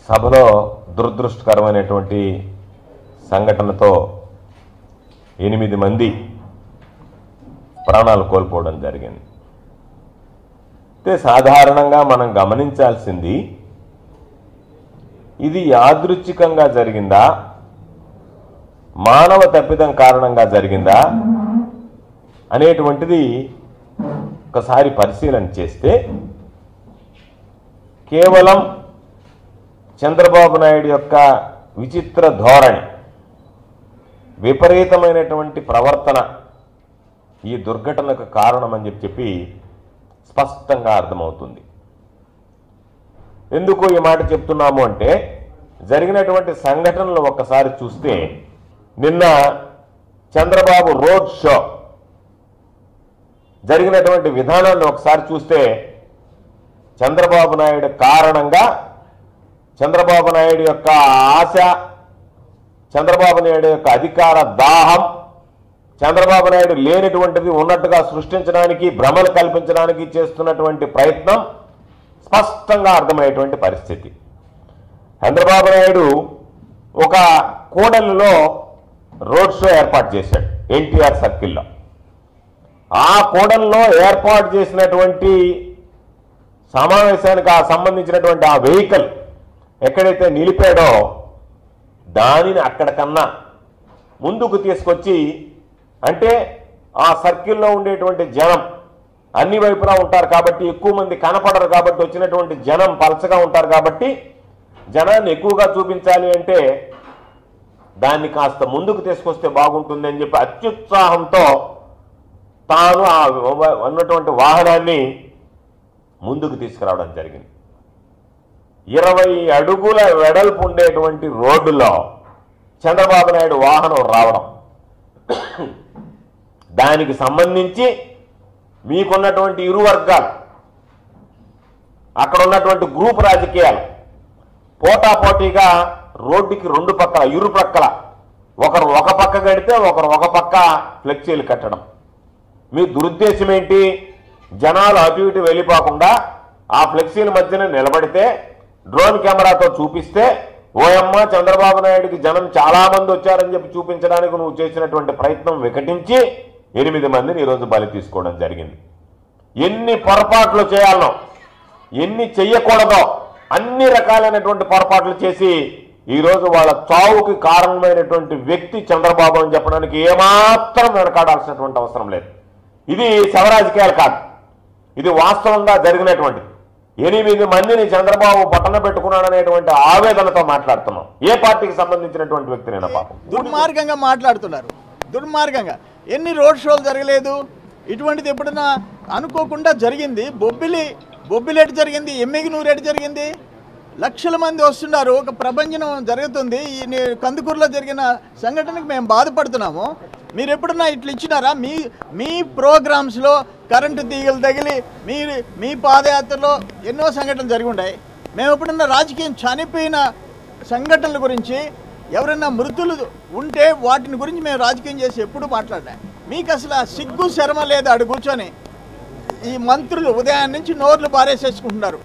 సభలో దురదృష్టకరమైనటువంటి సంఘటనతో 8 మంది ప్రాణాలు కోల్పోవడం జరిగింది. అయితే సాధారణంగా మనం గమనించాల్సింది ఇది యాదృచ్ఛికంగా జరిగిందా, మానవ తప్పిదం కారణంగా జరిగిందా అనేటువంటిది ఒకసారి పరిశీలన చేస్తే కేవలం చంద్రబాబు నాయుడు యొక్క విచిత్ర ధోరణి, విపరీతమైనటువంటి ప్రవర్తన ఈ దుర్ఘటనకు కారణమని చెప్పి స్పష్టంగా అర్థమవుతుంది. ఎందుకు ఈ మాట చెప్తున్నాము అంటే జరిగినటువంటి సంఘటనలు ఒక్కసారి చూస్తే నిన్న చంద్రబాబు రోడ్ షో జరిగినటువంటి విధానాన్ని ఒకసారి చూస్తే చంద్రబాబు నాయుడు కారణంగా చంద్రబాబు నాయుడు యొక్క ఆశ, చంద్రబాబు నాయుడు యొక్క అధికార దాహం, చంద్రబాబు నాయుడు లేనటువంటిది ఉన్నట్టుగా సృష్టించడానికి, భ్రమలు కల్పించడానికి చేస్తున్నటువంటి ప్రయత్నం స్పష్టంగా అర్థమయ్యేటువంటి పరిస్థితి. చంద్రబాబు నాయుడు ఒక కూడలిలో రోడ్ షో ఏర్పాటు చేశాడు ఎన్టీఆర్ సర్కిల్లో. ఆ కూడలిలో ఏర్పాటు చేసినటువంటి సమావేశానికి సంబంధించినటువంటి ఆ వెహికల్ ఎక్కడైతే నిలిపాడో దానిని అక్కడికన్నా ముందుకు తీసుకొచ్చి, అంటే ఆ సర్కిల్లో ఉండేటువంటి జనం అన్ని వైపులా ఉంటారు కాబట్టి, ఎక్కువ మంది కనపడరు కాబట్టి, వచ్చినటువంటి జనం పలచగా ఉంటారు కాబట్టి జనాన్ని ఎక్కువగా చూపించాలి అంటే దాన్ని కాస్త ముందుకు తీసుకొస్తే బాగుంటుంది అని చెప్పి అత్యుత్సాహంతో తాను ఆ ఉన్నటువంటి వాహనాన్ని ముందుకు తీసుకురావడం జరిగింది. 20 అడుగుల వెడల్పు ఉండేటువంటి రోడ్డులో చంద్రబాబు నాయుడు వాహనం రావడం, దానికి సంబంధించి మీకున్నటువంటి ఇరు వర్గాలు, అక్కడ ఉన్నటువంటి గ్రూప్ రాజకీయాలు పోటాపోటీగా రోడ్డుకి ఇరు ప్రక్కల ఒకరు ఒక పక్క కడితే ఒకరు ఒక పక్క ఫ్లెక్సీలు కట్టడం. మీ దురుద్దేశం ఏంటి? జనాలు అటు ఇటు వెళ్ళిపోకుండా ఆ ఫ్లెక్సీల మధ్యన నిలబడితే డ్రోన్ కెమెరాతో చూపిస్తే ఓయమ్మ చంద్రబాబు నాయుడికి జనం చాలా మంది వచ్చారని చెప్పి చూపించడానికి నువ్వు చేసినటువంటి ప్రయత్నం వికటించి 8 మందిని ఈరోజు బలి తీసుకోవడం జరిగింది. ఎన్ని పొరపాట్లు చేయాలనో, ఎన్ని చెయ్యకూడదో అన్ని రకాలైనటువంటి పొరపాట్లు చేసి ఈరోజు వాళ్ళ చావుకి కారణమైనటువంటి వ్యక్తి చంద్రబాబు అని చెప్పడానికి ఏమాత్రం వెనకాడాల్సినటువంటి అవసరం లేదు. ఇది శవరాజకీయాలు కాదు, ఇది వాస్తవంగా జరిగినటువంటిది. 8 మందిని చంద్రబాబు పట్టణ పెట్టుకున్నాడనేటువంటి ఆవేదనతో మాట్లాడుతున్నాం. ఏ పార్టీకి సంబంధించినటువంటి వ్యక్తినైనా పాపం దుర్మార్గంగా మాట్లాడుతున్నారు. దుర్మార్గంగా ఎన్ని రోడ్ షోలు జరగలేదు, ఇటువంటిది ఎప్పుడైనా అనుకోకుండా జరిగింది. బొబ్బిలేటి జరిగింది, ఎమ్మిగినూరేటి జరిగింది, లక్షల మంది వస్తున్నారు, ఒక ప్రభంజనం జరుగుతుంది. ఈ కందుకూరులో జరిగిన సంఘటనకు మేము బాధపడుతున్నాము. మీరు ఎప్పుడన్నా ఇట్లా ఇచ్చినారా? మీ ప్రోగ్రామ్స్లో కరెంటు తీగలు తగిలి మీ పాదయాత్రలో ఎన్నో సంఘటనలు జరిగి ఉన్నాయి. మేము ఎప్పుడన్నా రాజకీయం చనిపోయిన సంఘటనల గురించి, ఎవరైనా మృతులు ఉంటే వాటిని గురించి మేము రాజకీయం చేసి ఎప్పుడు మాట్లాడినా. మీకు అసలు సిగ్గు శరమ లేదు. అడు కూర్చొని ఈ మంత్రులు ఉదయం నుంచి నోర్లు పారేసేసుకుంటున్నారు.